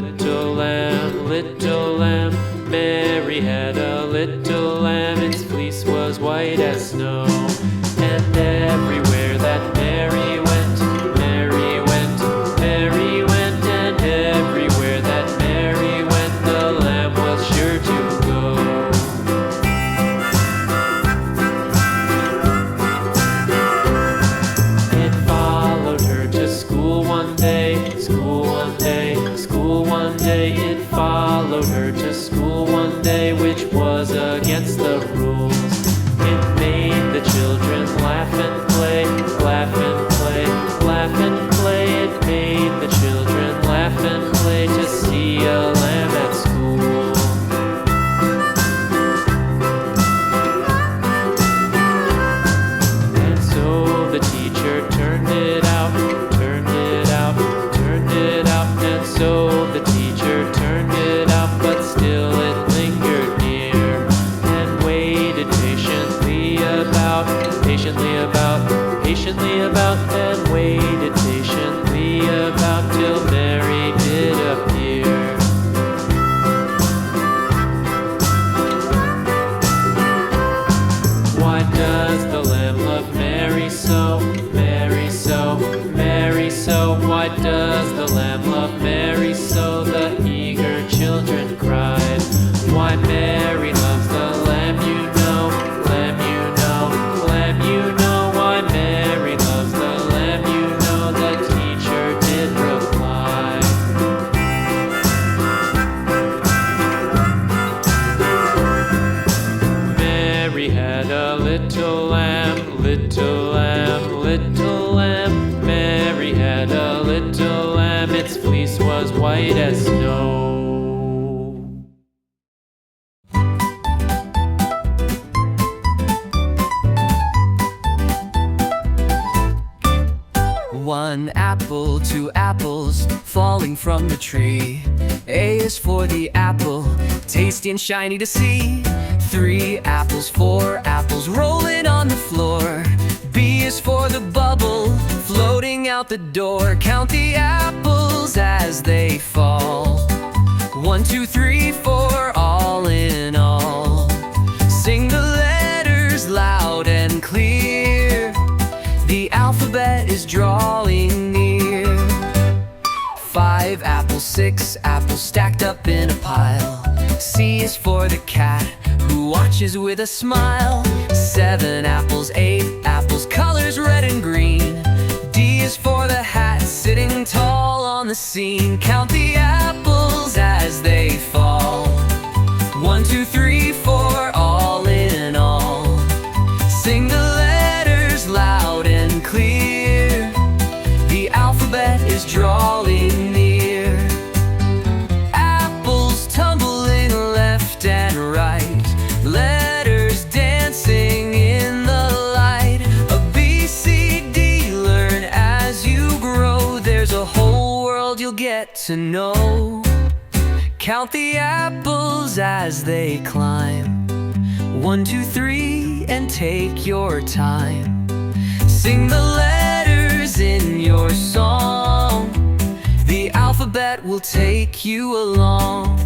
little lamb, little lamb. Mary had a little lamb, its fleece was white as snow. And everywhere that Mary went, Mary went, Mary went. And everywhere that Mary went, the lamb was sure to go. It followed her to school one day, school one day, school one day. It followed her to school one day, which was against the rules. It made the children laugh and play, laugh and play, laugh and play. It made the children laugh and play to see a lamb at school. And so the teacher turned it out, turned it out, turned it out. And so the teacher turned it out, but still it lingered near and waited patiently about, patiently about, patiently about, and waited patiently about till Mary did appear. Why does the lamb love Mary so, Mary so, Mary so? Why does the lamb love Mary so? The eager children cried. Why Mary loves the lamb, you know, lamb, you know, lamb, you know. Why Mary loves the lamb, you know, the teacher did reply. Mary had a little lamb, little lamb, little lamb. Mary had a little lamb, its fleece was white as snow. One apple, two apples falling from the tree. A is for the apple, tasty and shiny to see. 3 apples, 4 apples rolling on the floor. B is for the bubble floating out the door. Count the apples as they fall. 1, 2, 3, 4, all in all. Sing the letters loud and clear. The alphabet is drawing near. 5 apples, 6 apples stacked up in a pile. C is for the cat who watches with a smile. 7 apples, 8 apples, colors red and green. D is for the hat sitting tall on the scene. Count the apples as they fall. 1, 2, 3, 4, all in all. Sing the letters loud and clear. The alphabet is drawing near. Apples tumbling left and right, letters dancing in the light. A B, C, D, learn as you grow. There's a whole world you'll get to know. Count the apples as they climb. 1, 2, 3, and take your time. Sing the letters in your song. The alphabet will take you along.